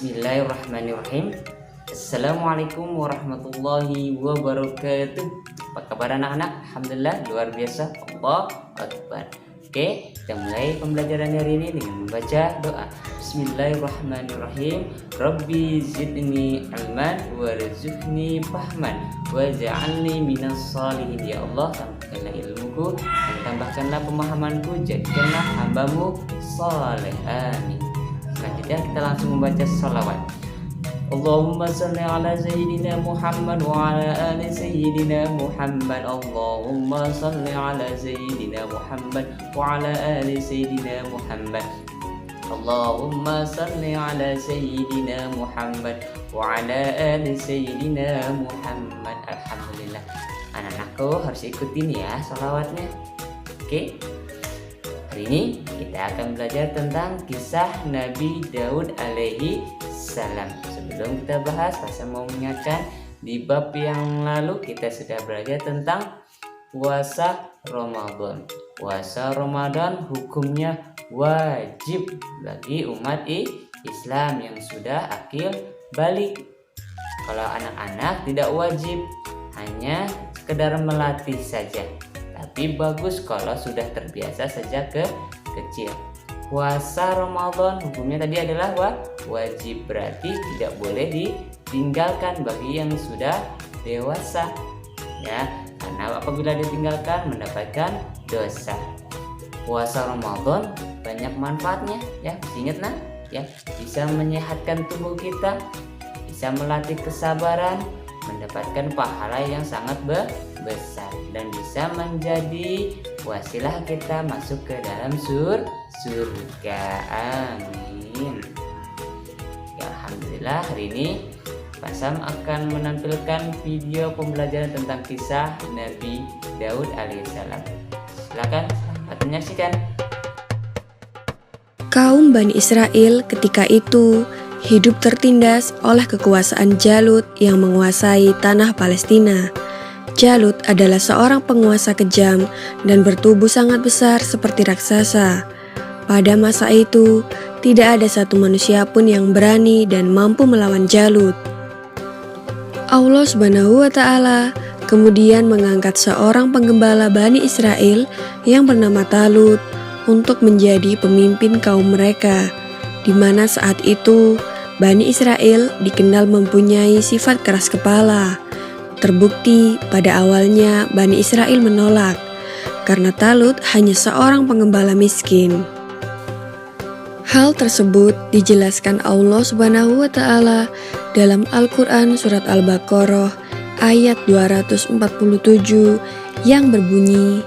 Bismillahirrahmanirrahim. Assalamualaikum warahmatullahi wabarakatuh. Apa kabar anak-anak? Alhamdulillah, luar biasa. Allahu Akbar. Oke, kita mulai pembelajaran hari ini dengan membaca doa. Bismillahirrahmanirrahim. Rabbi zidni ilman warzuqni fahman waj'alni minas shalihin. Ya Allah, tambahkanlah ilmuku dan tambahkanlah pemahamanku, jadikanlah hambamu saleh. Amin. Selanjutnya kita langsung membaca salawat. Allahumma salli ala sayyidina Muhammad wa ala ali sayyidina Muhammad. Allahumma salli ala sayyidina Muhammad wa ala ali sayyidina Muhammad. Allahumma salli ala sayyidina Muhammad wa ala ali sayyidina Muhammad. Alhamdulillah. Anak-anakku harus ikutin ya salawatnya. Oke. Hari ini kita akan belajar tentang kisah Nabi Daud alaihi salam. Sebelum kita bahas, saya mau mengingatkan di bab yang lalu kita sudah belajar tentang puasa Ramadan. Puasa Ramadan hukumnya wajib bagi umat Islam yang sudah akil balik. Kalau anak-anak tidak wajib, hanya sekedar melatih saja. Tapi bagus kalau sudah terbiasa sejak kecil. Puasa Ramadan hukumnya tadi adalah wajib, berarti tidak boleh ditinggalkan bagi yang sudah dewasa. Ya, karena apabila ditinggalkan mendapatkan dosa. Puasa Ramadan banyak manfaatnya, ya. Ingat nah, ya, bisa menyehatkan tubuh kita, bisa melatih kesabaran, mendapatkan pahala yang sangat besar, dan bisa menjadi wasilah kita masuk ke dalam surga. Amin. Ya, alhamdulillah, hari ini Pak Sam akan menampilkan video pembelajaran tentang kisah Nabi Daud alaihissalam. Silakan menyaksikan. Kaum Bani Israel ketika itu hidup tertindas oleh kekuasaan Jalut yang menguasai tanah Palestina. Jalut adalah seorang penguasa kejam dan bertubuh sangat besar seperti raksasa. Pada masa itu, tidak ada satu manusia pun yang berani dan mampu melawan Jalut. Allah Subhanahu wa Ta'ala kemudian mengangkat seorang penggembala Bani Israel yang bernama Talut untuk menjadi pemimpin kaum mereka, di mana saat itu Bani Israel dikenal mempunyai sifat keras kepala. Terbukti pada awalnya Bani Israel menolak karena Talut hanya seorang penggembala miskin. Hal tersebut dijelaskan Allah Subhanahu wa Ta'ala dalam Al-Quran surat Al-Baqarah ayat 247 yang berbunyi,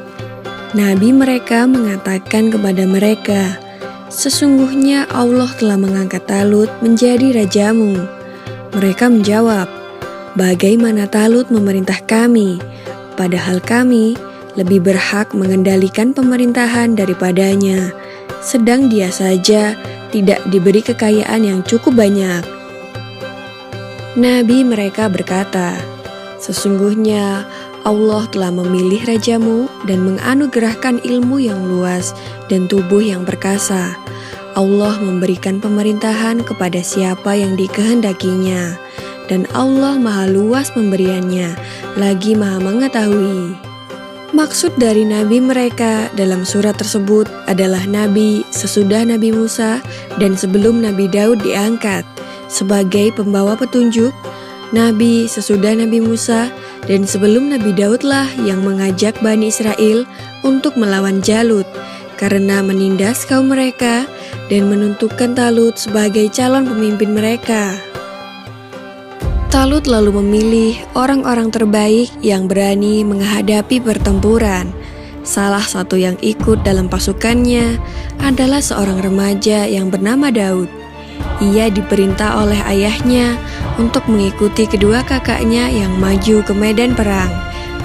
Nabi mereka mengatakan kepada mereka, sesungguhnya Allah telah mengangkat Talut menjadi rajamu. Mereka menjawab, bagaimana Talut memerintah kami, padahal kami lebih berhak mengendalikan pemerintahan daripadanya, sedang dia saja tidak diberi kekayaan yang cukup banyak. Nabi mereka berkata, sesungguhnya Allah telah memilih rajamu dan menganugerahkan ilmu yang luas dan tubuh yang perkasa. Allah memberikan pemerintahan kepada siapa yang dikehendakinya, dan Allah maha luas pemberiannya, lagi maha mengetahui. Maksud dari nabi mereka dalam surat tersebut adalah nabi sesudah Nabi Musa dan sebelum Nabi Daud diangkat sebagai pembawa petunjuk, nabi sesudah Nabi Musa dan sebelum Nabi Daudlah yang mengajak Bani Israel untuk melawan Jalut karena menindas kaum mereka dan menentukan Talut sebagai calon pemimpin mereka. Talut lalu memilih orang-orang terbaik yang berani menghadapi pertempuran. Salah satu yang ikut dalam pasukannya adalah seorang remaja yang bernama Daud. Ia diperintah oleh ayahnya untuk mengikuti kedua kakaknya yang maju ke medan perang,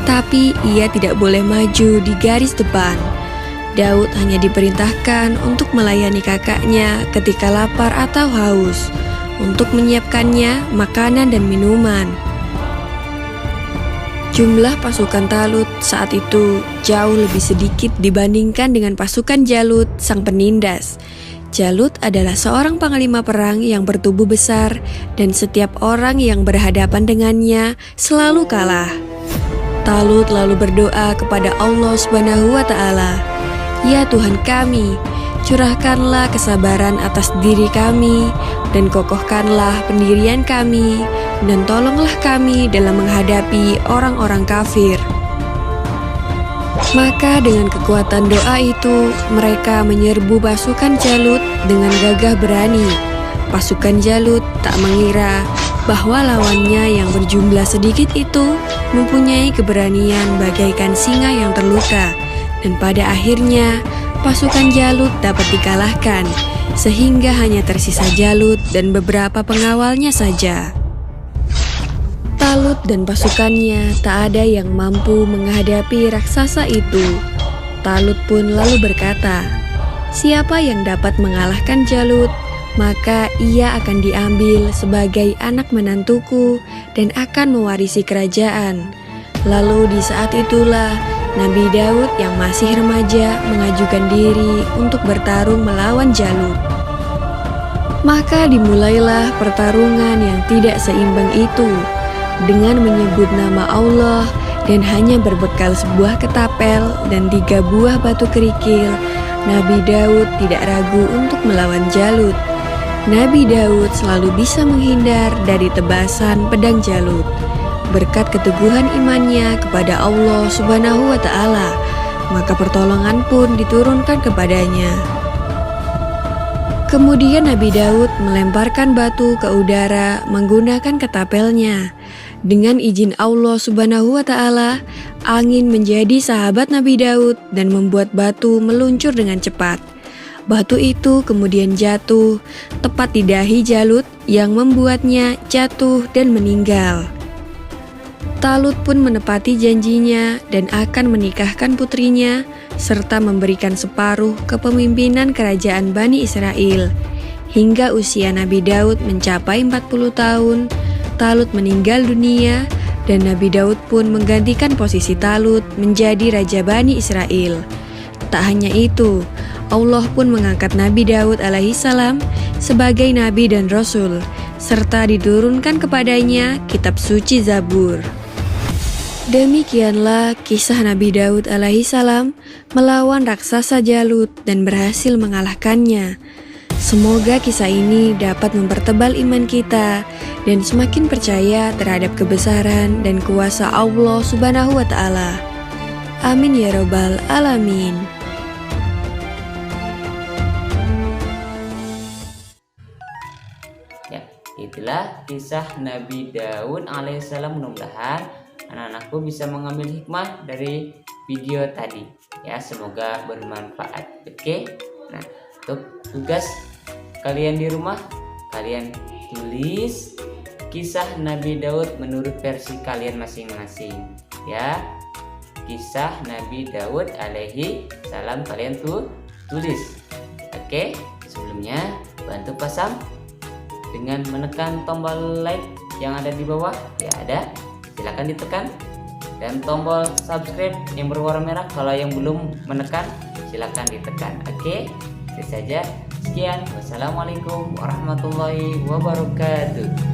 tapi ia tidak boleh maju di garis depan. Daud hanya diperintahkan untuk melayani kakaknya ketika lapar atau haus, untuk menyiapkannya makanan dan minuman. Jumlah pasukan Talut saat itu jauh lebih sedikit dibandingkan dengan pasukan Jalut sang penindas. Jalut adalah seorang panglima perang yang bertubuh besar dan setiap orang yang berhadapan dengannya selalu kalah. Talut lalu berdoa kepada Allah Subhanahu wa Ta'ala, "Ya Tuhan kami, curahkanlah kesabaran atas diri kami dan kokohkanlah pendirian kami dan tolonglah kami dalam menghadapi orang-orang kafir." Maka dengan kekuatan doa itu, mereka menyerbu pasukan Jalut dengan gagah berani. Pasukan Jalut tak mengira bahwa lawannya yang berjumlah sedikit itu mempunyai keberanian bagaikan singa yang terluka. Dan pada akhirnya, pasukan Jalut dapat dikalahkan, sehingga hanya tersisa Jalut dan beberapa pengawalnya saja. Talut dan pasukannya tak ada yang mampu menghadapi raksasa itu. Talut pun lalu berkata, "Siapa yang dapat mengalahkan Jalut, maka ia akan diambil sebagai anak menantuku dan akan mewarisi kerajaan." Lalu di saat itulah Nabi Daud yang masih remaja mengajukan diri untuk bertarung melawan Jalut. Maka dimulailah pertarungan yang tidak seimbang itu. Dengan menyebut nama Allah dan hanya berbekal sebuah ketapel dan 3 buah batu kerikil, Nabi Daud tidak ragu untuk melawan Jalut. Nabi Daud selalu bisa menghindar dari tebasan pedang Jalut. Berkat keteguhan imannya kepada Allah Subhanahu wa Ta'ala, maka pertolongan pun diturunkan kepadanya. Kemudian Nabi Daud melemparkan batu ke udara menggunakan ketapelnya. Dengan izin Allah Subhanahu wa Ta'ala, angin menjadi sahabat Nabi Daud dan membuat batu meluncur dengan cepat. Batu itu kemudian jatuh tepat di dahi Jalut yang membuatnya jatuh dan meninggal. Talut pun menepati janjinya dan akan menikahkan putrinya serta memberikan separuh kepemimpinan kerajaan Bani Israel. Hingga usia Nabi Daud mencapai 40 tahun, Talut meninggal dunia dan Nabi Daud pun menggantikan posisi Talut menjadi Raja Bani Israel. Tak hanya itu, Allah pun mengangkat Nabi Daud alaihissalam sebagai Nabi dan Rasul, serta diturunkan kepadanya kitab suci Zabur. Demikianlah kisah Nabi Daud alaihissalam melawan raksasa Jalut dan berhasil mengalahkannya. Semoga kisah ini dapat mempertebal iman kita dan semakin percaya terhadap kebesaran dan kuasa Allah Subhanahu wa Ta'ala. Amin ya Rabbal Alamin. Ya, itulah kisah Nabi Daud alaihissalam. Mudah-mudahan anak-anakku bisa mengambil hikmah dari video tadi. Ya, semoga bermanfaat. Oke. Nah, untuk tugas kalian di rumah, kalian tulis kisah Nabi Daud menurut versi kalian masing-masing. Ya, kisah Nabi Daud alaihi salam kalian tulis. Oke, sebelumnya bantu pasang dengan menekan tombol like yang ada di bawah. Ya, ada. Silakan ditekan. Dan tombol subscribe yang berwarna merah kalau yang belum menekan silakan ditekan. Oke, itu saja. Sekian. Wassalamualaikum warahmatullahi wabarakatuh.